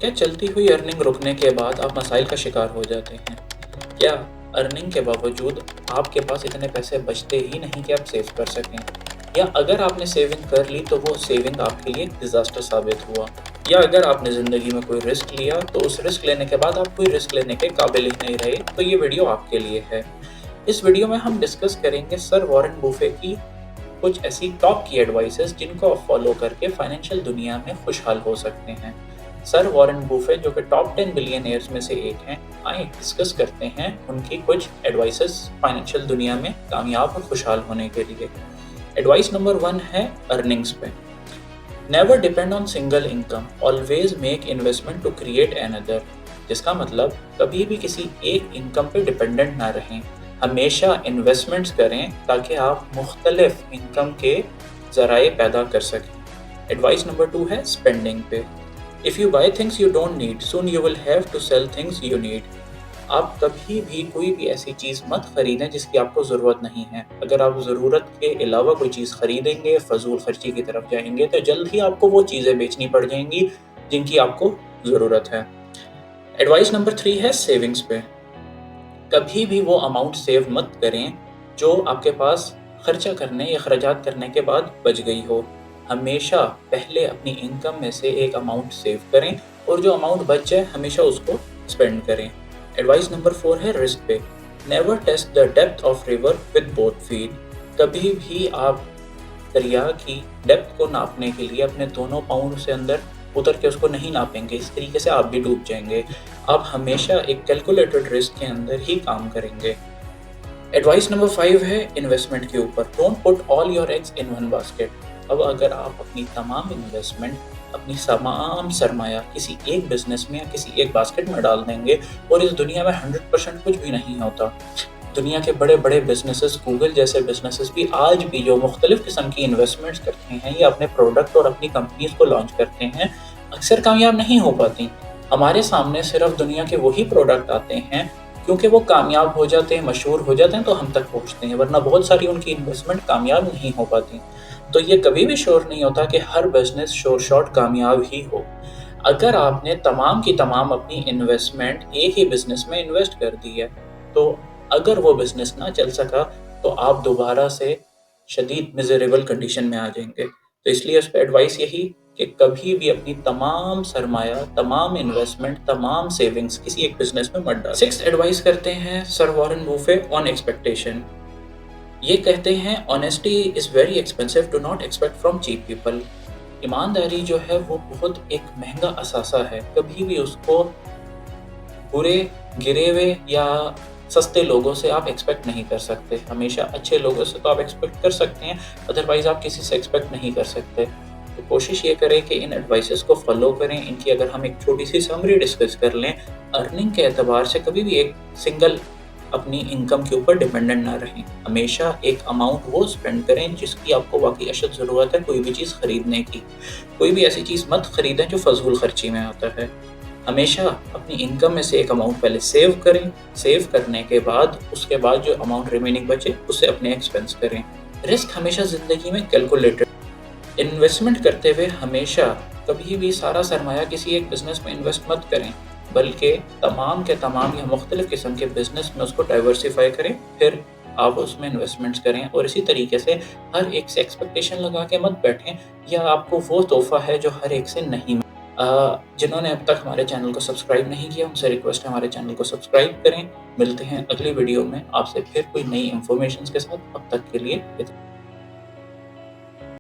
क्या चलती हुई अर्निंग रुकने के बाद आप मसाइल का शिकार हो जाते हैं? क्या अर्निंग के बावजूद आपके पास इतने पैसे बचते ही नहीं कि आप सेव कर सकें? या अगर आपने सेविंग कर ली तो वो सेविंग आपके लिए डिज़ास्टर साबित हुआ? या अगर आपने ज़िंदगी में कोई रिस्क लिया तो उस रिस्क लेने के बाद आप कोई रिस्क लेने के काबिल ही नहीं रहे, तो ये वीडियो आपके लिए है। इस वीडियो में हम डिस्कस करेंगे सर वॉरेन बुफे की कुछ ऐसी टॉप की एडवाइसेस जिनको आप फॉलो करके फाइनेंशियल दुनिया में खुशहाल हो सकते हैं। सर वॉरेन बुफे जो कि टॉप 10 बिलियनियर्स में से एक हैं, आइए डिस्कस करते हैं उनकी कुछ एडवाइसेस फाइनेंशियल दुनिया में कामयाब और खुशहाल होने के लिए। एडवाइस नंबर 1 है अर्निंग्स पे। Never depend on single income, always make investment to create another. जिसका मतलब कभी भी किसी एक इनकम पे डिपेंडेंट ना रहें, हमेशा इन्वेस्टमेंट्स करें ताकि आप मुख्तलिफ इनकम के ज़राए पैदा कर सकें। एडवाइस नंबर 2 है स्पेंडिंग पे। If you buy things you don't need, soon you will have to sell things you need. आप कभी भी कोई भी ऐसी चीज़ मत खरीदें जिसकी आपको ज़रूरत नहीं है। अगर आप ज़रूरत के अलावा कोई चीज़ खरीदेंगे, फ़ज़ूल खर्ची की तरफ जाएंगे, तो जल्द ही आपको वो चीज़ें बेचनी पड़ जाएंगी जिनकी आपको ज़रूरत है। एडवाइस नंबर 3 है सेविंग्स पे। कभी भी वो अमाउंट सेव मत करें जो आपके पास खर्चा करने या खर्चात करने के बाद बच गई हो। हमेशा पहले अपनी इनकम में से एक अमाउंट सेव करें और जो अमाउंट बच जाए हमेशा उसको स्पेंड करें। एडवाइस नंबर 4 है रिस्क पे। Never test the depth of river with both feet. कभी भी आप दरिया की डेप्थ को नापने के लिए अपने दोनों पाँव से अंदर उतर के उसको नहीं नापेंगे, इस तरीके से आप भी डूब जाएंगे। आप हमेशा एक कैलकुलेटेड रिस्क के अंदर ही काम करेंगे। एडवाइस नंबर 5 है इन्वेस्टमेंट के ऊपर। Don't put all your eggs in one basket. अब अगर आप अपनी तमाम इन्वेस्टमेंट, अपनी तमाम सरमाया किसी एक बिजनेस में या किसी एक बास्केट में डाल देंगे, और इस दुनिया में 100% कुछ भी नहीं होता। दुनिया के बड़े बड़े बिजनेसेस, गूगल जैसे बिजनेसेस भी आज भी जो मुख्तलिफ किस्म की इन्वेस्टमेंट्स करते हैं या अपने प्रोडक्ट और अपनी कंपनीज को लॉन्च करते हैं, अक्सर कामयाब नहीं हो पाती। हमारे सामने सिर्फ दुनिया के वही प्रोडक्ट आते हैं क्योंकि वो कामयाब हो जाते हैं, मशहूर हो जाते हैं, तो हम तक पहुंचते हैं, वरना बहुत सारी उनकी इन्वेस्टमेंट कामयाब नहीं हो पाती। तो ये कभी भी श्योर नहीं होता कि हर बिजनेस श्योर शॉट कामयाब ही हो। अगर आपने तमाम की तमाम अपनी इन्वेस्टमेंट एक ही बिजनेस में इन्वेस्ट कर दी है, तो अगर वो बिजनेस ना चल सका तो आप दोबारा से शदीद मिजरेबल कंडीशन में आ जाएंगे। तो इसलिए उस पर एडवाइस यही कि कभी भी अपनी तमाम सरमाया, तमाम इन्वेस्टमेंट, तमाम सेविंग्स किसी एक बिजनेस में मत डालें। 6 एडवाइस करते हैं sir Warren Buffett on expectation. ये कहते हैं honesty is very expensive, do not expect from cheap people. ईमानदारी जो है वो बहुत एक महंगा असासा है, कभी भी उसको बुरे, गिरे हुए या सस्ते लोगों से आप एक्सपेक्ट नहीं कर सकते। हमेशा अच्छे लोगों से तो आप एक्सपेक्ट कर सकते हैं, अदरवाइज़ आप किसी से एक्सपेक्ट नहीं कर सकते। तो कोशिश ये करें कि इन एडवाइसेस को फॉलो करें। इनकी अगर हम एक छोटी सी समरी डिस्कस कर लें, अर्निंग के एतबार से कभी भी एक सिंगल अपनी इनकम के ऊपर डिपेंडेंट ना रहें। हमेशा एक अमाउंट वो स्पेंड करें जिसकी आपको वाकई अशद ज़रूरत है कोई भी चीज़ खरीदने की। कोई भी ऐसी चीज़ मत खरीदें जो फ़ज़ूल खर्ची में आता है। हमेशा अपनी इनकम में से एक अमाउंट पहले सेव करें, सेव करने के बाद उसके बाद जो अमाउंट रिमेनिंग बचे उससे अपने एक्सपेंस करें। रिस्क हमेशा ज़िंदगी में कैलकुलेटेड। इन्वेस्टमेंट करते हुए हमेशा कभी भी सारा सरमाया किसी एक बिज़नेस में इन्वेस्ट मत करें, बल्कि तमाम के तमाम या मुख्तलिफ किस्म के बिज़नेस में उसको डाइवर्सिफाई करें, फिर आप उसमें इन्वेस्टमेंट्स करें। और इसी तरीके से हर एक से एक्सपेक्टेशन लगा के मत बैठें, या आपको वो तोहफ़ा है जो हर एक से नहीं। जिन्होंने अब तक हमारे चैनल को सब्सक्राइब नहीं किया, उनसे रिक्वेस्ट है हमारे चैनल को सब्सक्राइब करें। मिलते हैं अगली वीडियो में आपसे फिर कोई नई इन्फॉर्मेशन के साथ। अब तक के लिए